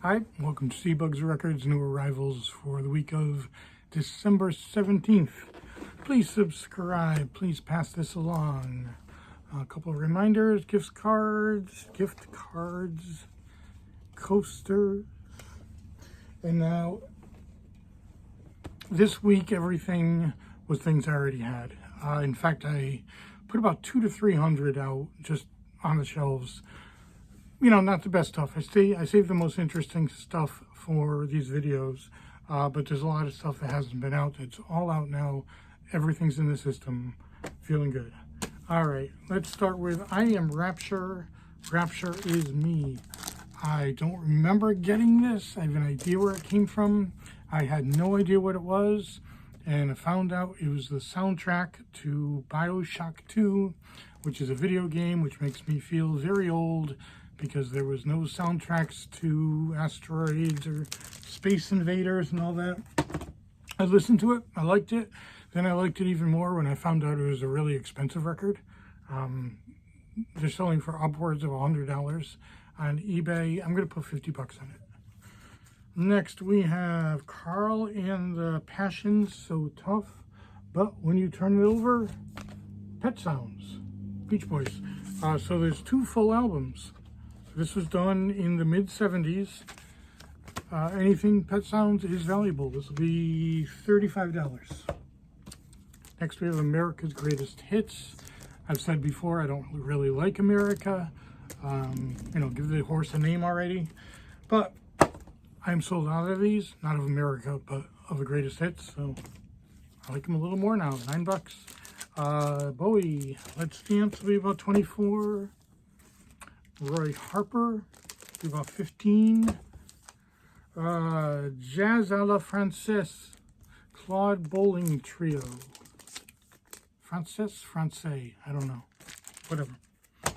Hi, welcome to CBug's Records, new arrivals for the week of December 17th. Please subscribe, please pass this along. A couple of reminders, gift cards, coasters. And now, this week, everything was things I already had. In fact, I put about 200 to 300 out just on the shelves. You know, not the best stuff. I save the most interesting stuff for these videos, but there's a lot of stuff that hasn't been out. It's all out now. Everything's in the system. Feeling good. All right, let's start with I Am Rapture. Rapture is me. I don't remember getting this. I have an idea where it came from. I had no idea what it was, and I found out it was the soundtrack to BioShock 2, which is a video game, which makes me feel very old, because there was no soundtracks to asteroids or space invaders and all that. I listened to it, I liked it, then I liked it even more when I found out it was a really expensive record. They're selling for upwards of $100 on eBay. I'm gonna put 50 bucks on it. Next we have Carl and the Passions, So Tough, But When You Turn It Over, Pet Sounds, Beach Boys. So there's two full albums. This was done in the mid-70s. Anything Pet Sounds is valuable. This will be $35. Next we have America's Greatest Hits. I've said before, I don't really like America. Give the horse a name already. But I'm sold out of these, not of America, but of the greatest hits. So I like them a little more now, $9. Bowie, Let's Dance will be about 24. Roy Harper, about 15. Jazz à la Française, Claude Bowling Trio. Francais, I don't know. Whatever.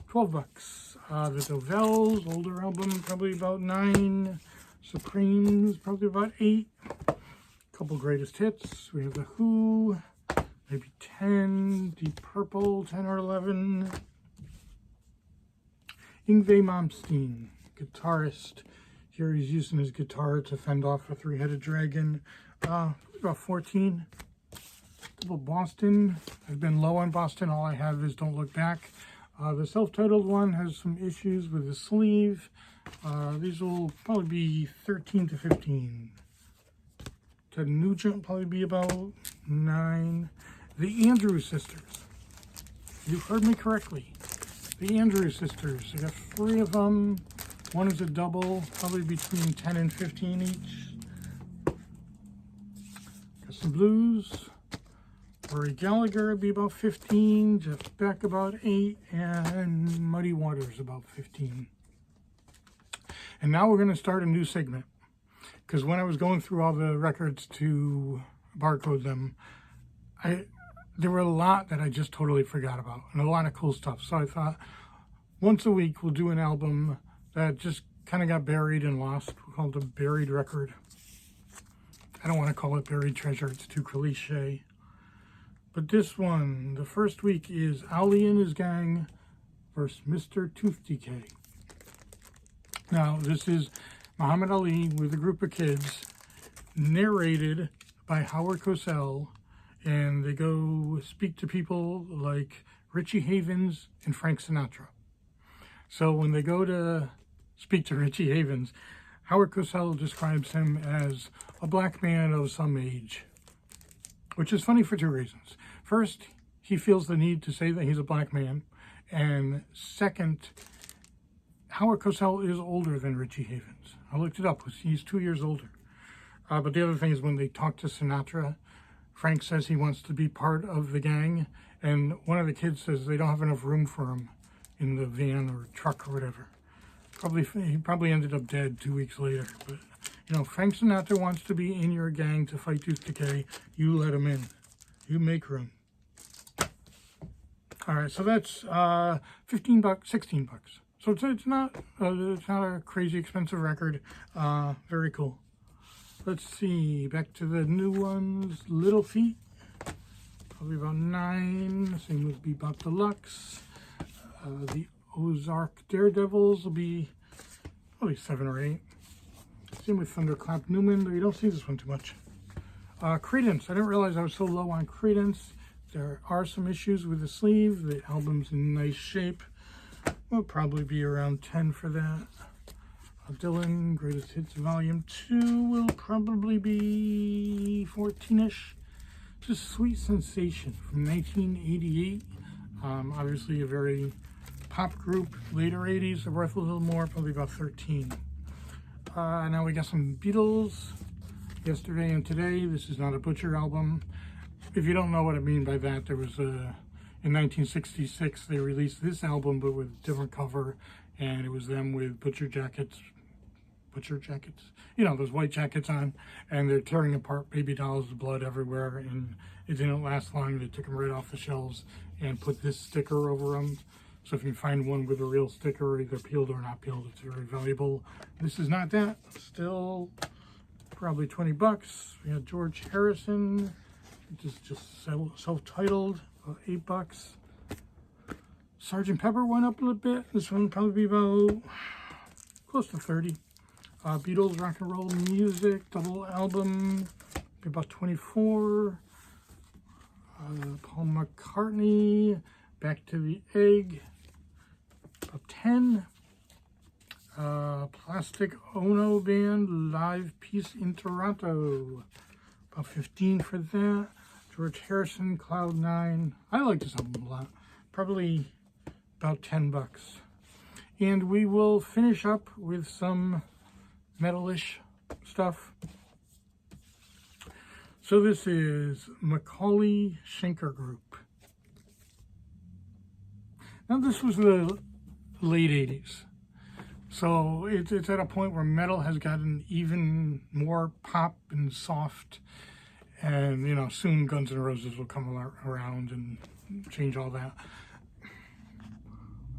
12 bucks. The Deluxe, older album, probably about 9. Supremes, probably about 8. Couple greatest hits. We have The Who, maybe 10. Deep Purple, 10 or 11. Yngwie Malmsteen, guitarist. Here he's using his guitar to fend off a three-headed dragon. About 14. Double Boston. I've been low on Boston. All I have is Don't Look Back. The self-titled one has some issues with the sleeve. These will probably be 13 to 15. Ted Nugent will probably be about 9. The Andrews Sisters. You heard me correctly. The Andrews Sisters. I got 3 of them. One is a double, probably between 10 and 15 each. Got some blues. Rory Gallagher would be about 15. Jeff Beck about 8. And Muddy Waters about 15. And now we're going to start a new segment. Because when I was going through all the records to barcode them, there were a lot that I just totally forgot about, and a lot of cool stuff. So I thought, once a week, we'll do an album that just kind of got buried and lost. We'll call it a buried record. I don't want to call it buried treasure. It's too cliche. But this one, the first week is Ali and his gang versus Mr. Tooth Decay. Now, this is Muhammad Ali with a group of kids, narrated by Howard Cosell. And they go speak to people like Richie Havens and Frank Sinatra. So when they go to speak to Richie Havens, Howard Cosell describes him as a black man of some age, which is funny for 2 reasons. First, he feels the need to say that he's a black man. And second, Howard Cosell is older than Richie Havens. I looked it up. He's 2 years older. But the other thing is when they talk to Sinatra, Frank says he wants to be part of the gang, and one of the kids says they don't have enough room for him in the van or truck or whatever. He probably ended up dead 2 weeks later. But, Frank Sinatra wants to be in your gang to fight Tooth Decay. You let him in. You make room. All right, so that's 15 bucks, 16 bucks. So it's not a crazy expensive record. Very cool. Let's see, back to the new ones. Little Feat, probably about 9. Same with Bebop Deluxe. The Ozark Daredevils will be probably 7 or 8. Same with Thunderclap Newman, though you don't see this one too much. Credence. I didn't realize I was so low on Credence. There are some issues with the sleeve. The album's in nice shape. Will probably be around 10 for that. Dylan, Greatest Hits Volume 2 will probably be 14-ish. Just Sweet Sensation from 1988. Obviously a very pop group, later 80s. They're worth a little more, probably about 13. Now we got some Beatles, Yesterday and Today. This is not a Butcher album. If you don't know what I mean by that, there was in 1966 they released this album but with a different cover, and it was them with butcher jackets, you know, those white jackets on, and they're tearing apart baby dolls with blood everywhere, and it didn't last long. They took them right off the shelves and put this sticker over them. So if you find one with a real sticker, either peeled or not peeled, it's very valuable. This is not that. Still probably 20 bucks. We got George Harrison, which is just self-titled, $8. Sgt. Pepper went up a little bit. This one would probably be about close to 30. Beatles Rock and Roll Music, double album, be about 24. Paul McCartney, Back to the Egg, about 10. Plastic Ono Band, Live Peace in Toronto, about 15 for that. George Harrison, Cloudnine. I like this album a lot. Probably about 10 bucks. And we will finish up with some metalish stuff. So this is Macaulay Schenker Group. Now this was the late 80s. So it's at a point where metal has gotten even more pop and soft. And, you know, soon Guns N' Roses will come around and change all that.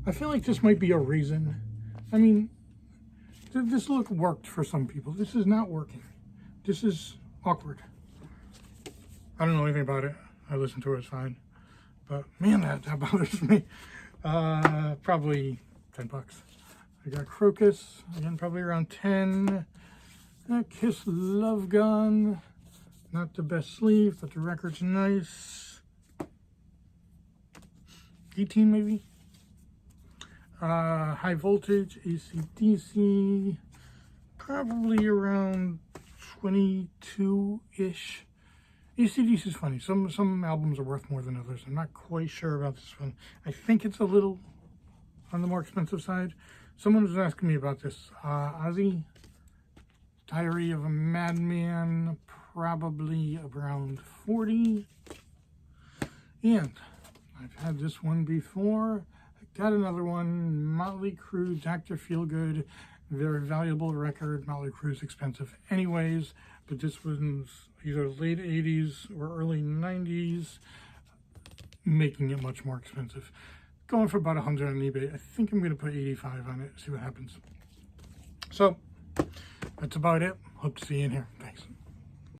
I feel like this might be a reason. I mean, this look worked for some people. This is not working. This is awkward. I don't know anything about it. I listen to it, it's fine. But, man, that bothers me. Probably 10 bucks. I got Crocus, again, probably around 10. Kiss Love Gun. Not the best sleeve, but the record's nice. 18 maybe. High Voltage, AC/DC, probably around 22-ish. AC/DC is funny. Some albums are worth more than others. I'm not quite sure about this one. I think it's a little on the more expensive side. Someone was asking me about this. Ozzy, Diary of a Madman, probably around 40. And I've had this one before. I got another one, Motley Crue, Dr. Feelgood, very valuable record. Motley Crue's expensive anyways, but this one's either late 80s or early 90s, making it much more expensive. Going for about 100 on eBay. I think I'm going to put 85 on it, see what happens. So, that's about it. Hope to see you in here. Thanks.